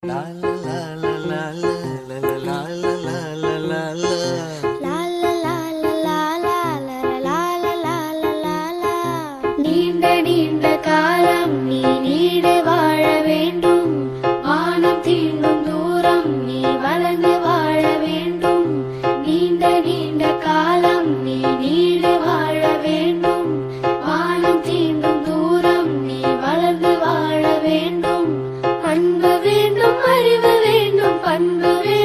La la la la la la la la la la la la நீண்ட நீண்ட காலம் நீ நீடு வாழ வேண்டும். வானம் தீண்டும் தூரம் நீ வளர்ந்து வாழ வேண்டும். நீண்ட நீண்ட காலம் நீ நீடு வாழ வேண்டும். வானம் தீண்டும் தூரம் நீ வளர்ந்து வாழ வேண்டும். அன்பு வேண்டும், அறிவு வேண்டும், பண்பு வேண்டும்.